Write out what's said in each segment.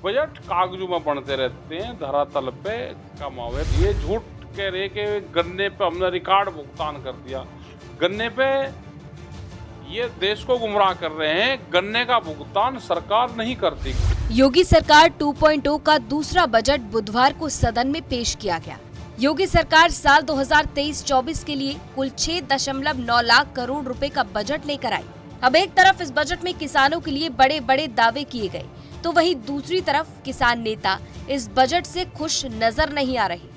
Budget कागजों में बनते रहते हैं, धरातल पे कमावे। ये झूठ कह रहे कि गन्ने पे हमने रिकॉर्ड भुगतान कर दिया। गन्ने पे ये देश को गुमराह कर रहे हैं। गन्ने का भुगतान सरकार नहीं करती। योगी सरकार 2.0 का दूसरा बजट बुधवार को सदन में पेश किया गया। योगी सरकार साल 2023-24 के लिए कुल 6.9 लाख करोड़ रुपए का बजट लेकर आई। अब एक तरफ इस बजट में किसानों के लिए बड़े बड़े दावे किए गए, तो वहीं दूसरी तरफ किसान नेता इस बजट से खुश नजर नहीं आ रहे।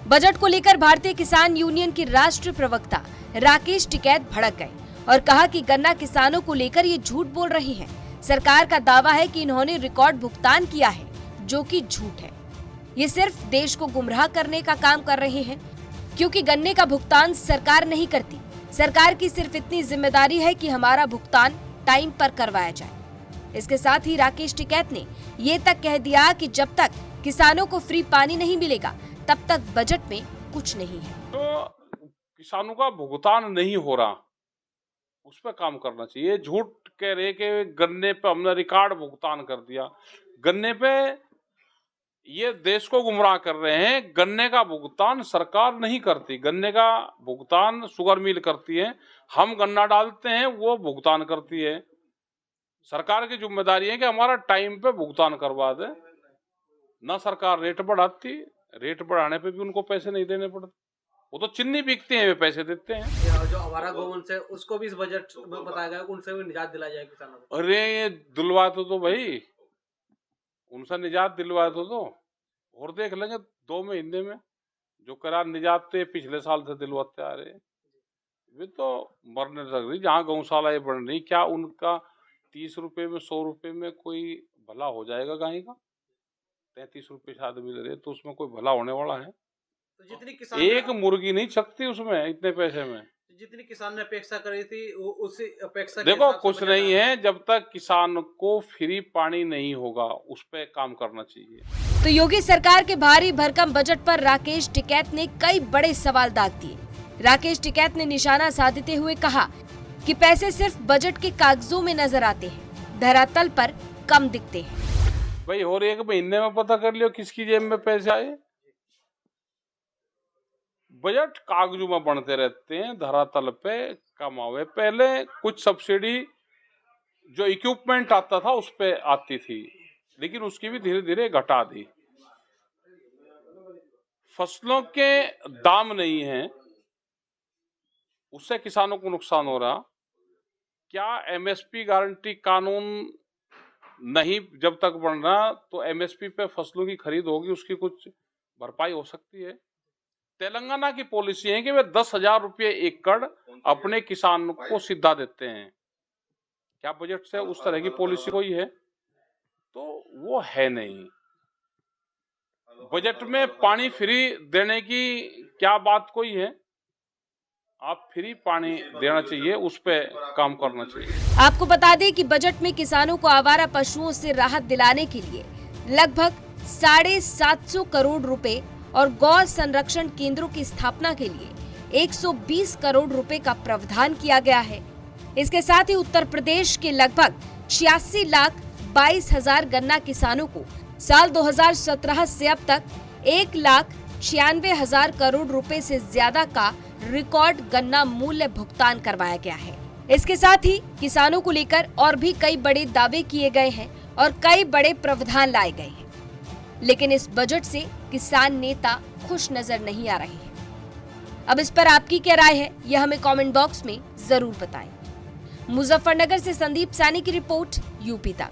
बजट को लेकर भारतीय किसान यूनियन के राष्ट्रीय प्रवक्ता राकेश टिकैत भड़क गए और कहा कि गन्ना किसानों को लेकर ये झूठ बोल रही हैं। सरकार का दावा है कि इन्होंने रिकॉर्ड भुगतान किया है, जो कि झूठ है। ये सिर्फ देश को गुमराह करने का काम कर रहे हैं, क्योंकि गन्ने का भुगतान सरकार नहीं करती। सरकार की सिर्फ इतनी जिम्मेदारी है कि हमारा भुगतान टाइम पर करवाया जाए। इसके साथ ही राकेश टिकैत ने ये तक कह दिया कि जब तक किसानों को फ्री पानी नहीं मिलेगा, तब तक बजट में कुछ नहीं है। तो किसानों का भुगतान नहीं हो रहा, उस पर काम करना चाहिए। झूठ कह रहे कि गन्ने पे हमने रिकॉर्ड भुगतान कर दिया। गन्ने पे ये देश को गुमराह कर रहे हैं। गन्ने का भुगतान सरकार नहीं करती। गन्ने का भुगतान शुगर मिल करती है। हम गन्ना डालते हैं, वो भुगतान करती है। सरकार की जिम्मेदारी है कि हमारा टाइम पे भुगतान करवा दे। ना सरकार रेट बढ़ाती, रेट बढ़ाने पे भी उनको पैसे नहीं देने पड़ते। वो तो चिन्नी बिकते हैं, वे पैसे देते हैं। जो हमारा गौवंश है उसको भी इस बजट में बताया गया, उनसे भी निजात दिला जाए किसानों को। अरे ये दिलवा तो भाई, उनसे निजात दिलवा तो और देख लेंगे 2 महीने में जो करार निजात थे पिछले साल से दिलवाते आ रहे, वे तो मरने लग रही। जहाँ गौशालाएं बन रही, क्या उनका 30 रुपए में 100 रुपए में कोई भला हो जाएगा? गाय का 33 रुपए शायद मिल रहे, तो उसमें कोई भला होने वाला है? तो जितनी किसान एक मुर्गी नहीं छकती उसमें इतने पैसे में। जितनी किसान ने अपेक्षा करी थी, उसी अपेक्षा के देखो हिसाब से कुछ बजट नहीं आया। है, जब तक किसान को फ्री पानी नहीं होगा उस पे काम करना चाहिए। तो योगी सरकार के भारी भरकम बजट पर राकेश टिकैत ने कई बड़े सवाल दाग दिए। राकेश टिकैत ने निशाना साधते हुए कहा कि पैसे सिर्फ बजट के कागजों में नजर आते हैं, धरातल पर कम दिखते हैं। भाई और 1 महीने में पता कर लियो किसकी जेब में पैसे आए। बजट कागजों में बनते रहते हैं, धरातल पे कमावे। पहले कुछ सब्सिडी जो इक्विपमेंट आता था उस पे आती थी, लेकिन उसकी भी धीरे धीरे घटा दी। फसलों के दाम नहीं है, उससे किसानों को नुकसान हो रहा। क्या एमएसपी गारंटी कानून नहीं जब तक बन रहा, तो एमएसपी पे फसलों की खरीद होगी, उसकी कुछ भरपाई हो सकती है। तेलंगाना की पॉलिसी है कि वे 10,000 रुपये एकड़ अपने किसान को सीधा देते हैं। क्या बजट से उस तरह की पॉलिसी कोई है? तो वो है नहीं। बजट में पानी फ्री देने की क्या बात कोई है? आप फ्री पानी देना चाहिए, उस पे काम करना चाहिए। आपको बता दें कि बजट में किसानों को आवारा पशुओं से राहत दिलाने के लिए लगभग 750 करोड़ रुपए और गौ संरक्षण केंद्रों की स्थापना के लिए 120 करोड़ रुपए का प्रावधान किया गया है। इसके साथ ही उत्तर प्रदेश के लगभग 86,22,000 गन्ना किसानों को साल 2017 से अब तक 1,96,000 करोड़ रुपए से ज्यादा का रिकॉर्ड गन्ना मूल्य भुगतान करवाया गया है। इसके साथ ही किसानों को लेकर और भी कई बड़े दावे किए गए हैं और कई बड़े प्रावधान लाए गए हैं, लेकिन इस बजट से किसान नेता खुश नजर नहीं आ रहे हैं। अब इस पर आपकी क्या राय है, यह हमें कमेंट बॉक्स में जरूर बताएं। मुजफ्फरनगर से संदीप सैनी की रिपोर्ट, यूपी तक।